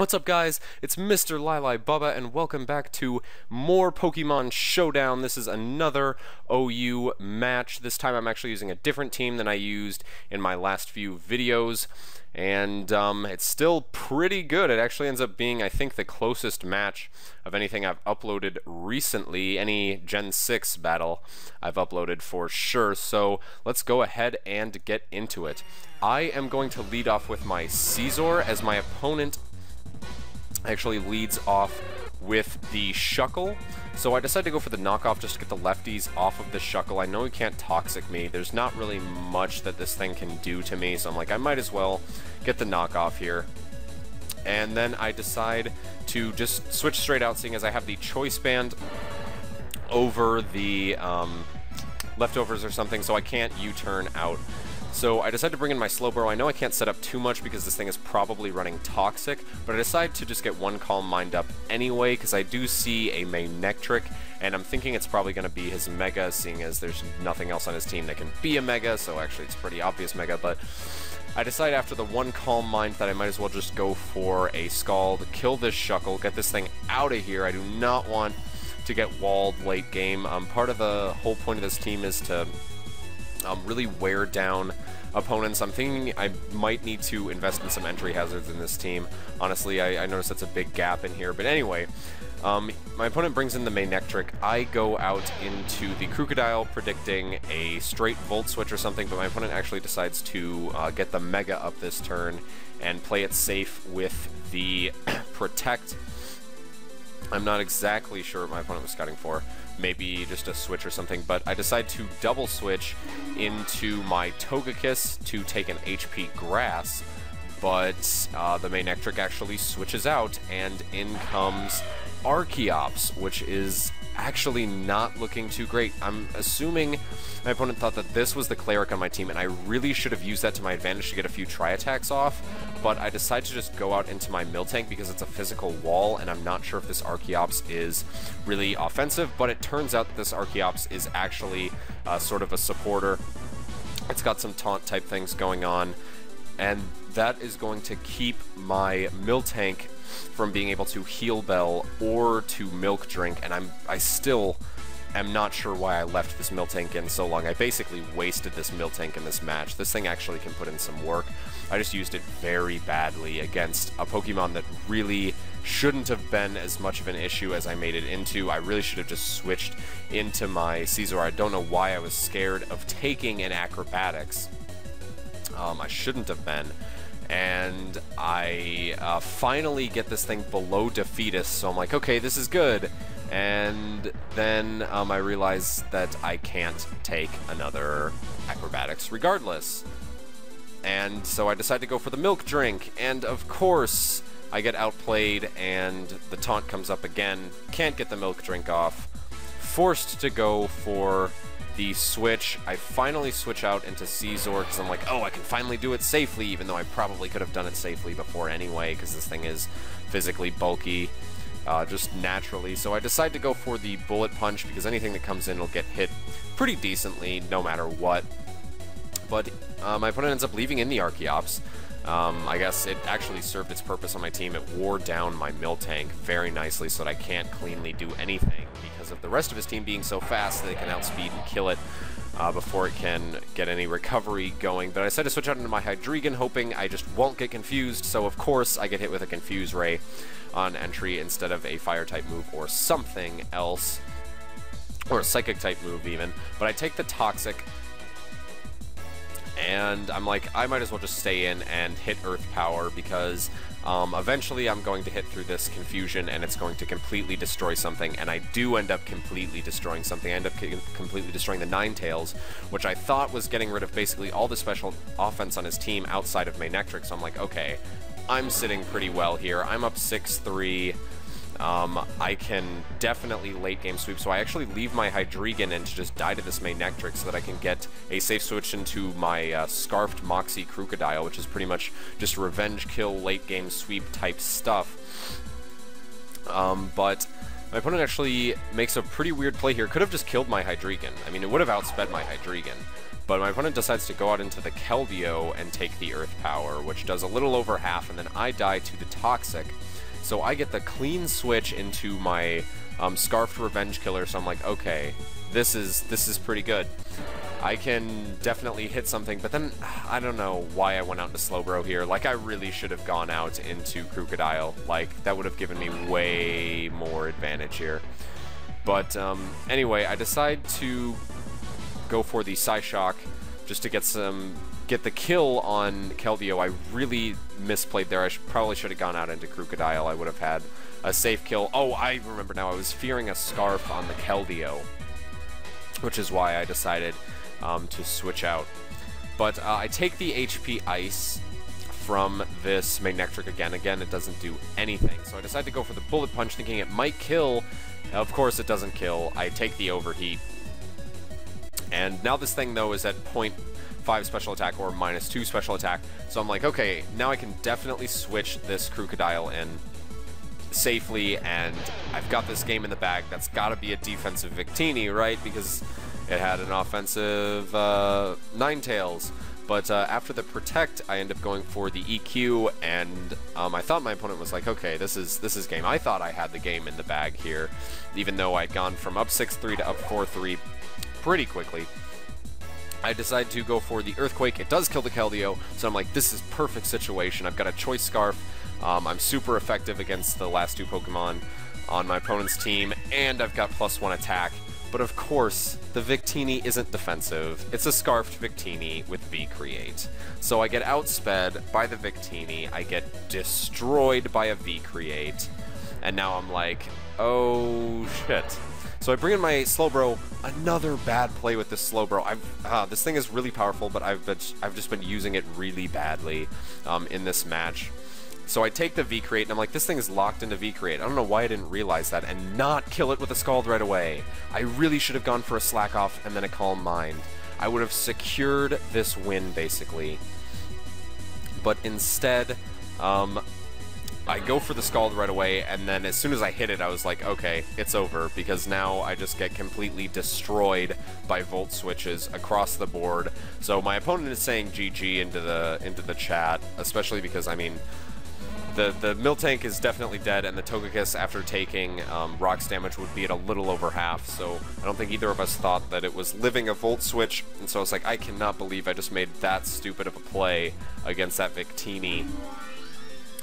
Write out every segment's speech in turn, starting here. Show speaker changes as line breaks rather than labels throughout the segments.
What's up, guys? It's Mr. Lili Bubba, and welcome back to more Pokemon Showdown. This is another OU match. This time I'm actually using a different team than I used in my last few videos, and it's still pretty good. It actually ends up being, I think, the closest match of anything I've uploaded recently, any Gen 6 battle I've uploaded for sure. So let's go ahead and get into it. I am going to lead off with my Scizor, as my opponent actually leads off with the Shuckle. So I decided to go for the knockoff just to get the lefties off of the Shuckle. I know he can't Toxic me. There's not really much that this thing can do to me, so I'm like, I might as well get the knockoff here. And then I decide to just switch straight out, seeing as I have the Choice Band over the leftovers or something, so I can't U-turn out. So I decided to bring in my Slowbro. I know I can't set up too much because this thing is probably running Toxic, but I decided to just get one Calm Mind up anyway, because I do see a Manectric, and I'm thinking it's probably going to be his Mega, seeing as there's nothing else on his team that can be a Mega, so actually it's pretty obvious Mega, but I decided after the one Calm Mind that I might as well just go for a Scald, kill this Shuckle, get this thing out of here. I do not want to get walled late game. Part of the whole point of this team is to really wear down opponents. I'm thinking I might need to invest in some entry hazards in this team. Honestly, I noticed that's a big gap in here. But anyway, my opponent brings in the Manectric. I go out into the Crocodile, predicting a straight Volt Switch or something, but my opponent actually decides to get the Mega up this turn and play it safe with the Protect. I'm not exactly sure what my opponent was scouting for. Maybe just a switch or something, but I decide to double switch into my Togekiss to take an HP Grass, but the Manectric actually switches out, and in comes Archeops, which is actually not looking too great. I'm assuming my opponent thought that this was the Cleric on my team, and I really should have used that to my advantage to get a few Tri-Attacks off, but I decided to just go out into my Miltank because it's a physical wall, and I'm not sure if this Archeops is really offensive, but it turns out that this Archeops is actually sort of a supporter. It's got some taunt type things going on, and that is going to keep my Miltank from being able to Heal Bell or to Milk Drink, and I still am not sure why I left this Miltank in so long. I basically wasted this Miltank in this match. This thing actually can put in some work. I just used it very badly against a Pokemon that really shouldn't have been as much of an issue as I made it into. I really should have just switched into my Scizor. I don't know why I was scared of taking an Acrobatics. I shouldn't have been. And I finally get this thing below Defeatus, so I'm like, okay, this is good. And then I realize that I can't take another Acrobatics regardless. And so I decide to go for the Milk Drink, and of course I get outplayed, and the taunt comes up again. Can't get the Milk Drink off. Forced to go for the switch. I finally switch out into Scizor because I'm like, oh, I can finally do it safely, even though I probably could have done it safely before anyway, because this thing is physically bulky, just naturally. So I decide to go for the Bullet Punch, because anything that comes in will get hit pretty decently no matter what. But my opponent ends up leaving in the Archeops. I guess it actually served its purpose on my team. It wore down my Miltank very nicely so that I can't cleanly do anything because of the rest of his team being so fast that they can outspeed and kill it before it can get any recovery going. But I decided to switch out into my Hydreigon, hoping I just won't get confused, so of course I get hit with a Confuse Ray on entry instead of a Fire-type move or something else, or a Psychic-type move even. But I take the Toxic, and I'm like, I might as well just stay in and hit Earth Power, because eventually I'm going to hit through this Confusion and it's going to completely destroy something, and I do end up completely destroying something. I end up completely destroying the Ninetales, which I thought was getting rid of basically all the special offense on his team outside of Manectric, so I'm like, okay, I'm sitting pretty well here. I'm up 6-3. I can definitely late game sweep, so I actually leave my Hydreigon in to just die to this Manectric so that I can get a safe switch into my Scarfed Moxie Crocodile, which is pretty much just revenge kill, late game sweep type stuff. But my opponent actually makes a pretty weird play here. Could have just killed my Hydreigon. I mean, it would have outsped my Hydreigon. But my opponent decides to go out into the Keldeo and take the Earth Power, which does a little over half, and then I die to the Toxic. So I get the clean switch into my Scarfed Revenge Killer, so I'm like, okay, this is pretty good. I can definitely hit something, but then I don't know why I went out into Slowbro here. Like, I really should have gone out into Crocodile. Like, that would have given me way more advantage here. But anyway, I decide to go for the Psyshock just to get the kill on Keldeo. I really misplayed there. I probably should have gone out into Crocodile. I would have had a safe kill. Oh, I remember now. I was fearing a Scarf on the Keldeo, which is why I decided to switch out. But I take the HP Ice from this Magnectric again. Again, it doesn't do anything. So I decide to go for the Bullet Punch, thinking it might kill. Of course, it doesn't kill. I take the Overheat. And now this thing, though, is at 0.5 special attack or -2 special attack. So I'm like, okay, now I can definitely switch this Crocodile in safely, and I've got this game in the bag. That's got to be a defensive Victini, right? Because it had an offensive Ninetales. But after the Protect, I end up going for the EQ, and I thought my opponent was like, okay, this is game. I thought I had the game in the bag here, even though I'd gone from up 6-3 to up 4-3 pretty quickly. I decide to go for the Earthquake. It does kill the Keldeo, so I'm like, this is perfect situation. I've got a Choice Scarf. I'm super effective against the last two Pokemon on my opponent's team, and I've got +1 attack. But of course, the Victini isn't defensive. It's a Scarfed Victini with V-Create. So I get outsped by the Victini, I get destroyed by a V-Create, and now I'm like, oh shit. So I bring in my Slowbro. Another bad play with this Slowbro. This thing is really powerful, but I've just been using it really badly in this match. So I take the V-Create, and I'm like, this thing is locked into V-Create. I don't know why I didn't realize that and not kill it with a Scald right away. I really should have gone for a Slack Off and then a Calm Mind. I would have secured this win, basically. But instead, I go for the Scald right away, and then as soon as I hit it, I was like, okay, it's over, because now I just get completely destroyed by Volt Switches across the board. So my opponent is saying GG into the chat, especially because, I mean, the Miltank is definitely dead, and the Togekiss, after taking Rock's damage, would be at a little over half, so I don't think either of us thought that it was living a Volt Switch, and so I was like, I cannot believe I just made that stupid of a play against that Victini,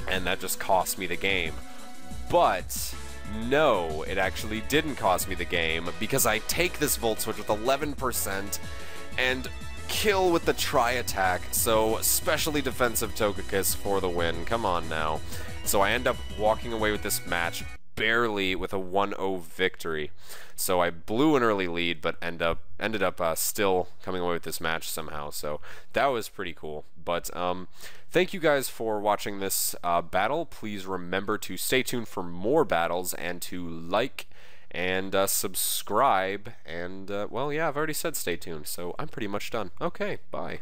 and that just cost me the game. But no, it actually didn't cost me the game, because I take this Volt Switch with 11%, and kill with the Tri-Attack, so specially defensive Togekiss for the win. Come on now. So I end up walking away with this match barely with a 1-0 victory. So I blew an early lead, but ended up still coming away with this match somehow. So that was pretty cool. But thank you guys for watching this battle. Please remember to stay tuned for more battles and to like and subscribe, and well, yeah, I've already said stay tuned, so I'm pretty much done. Okay, bye.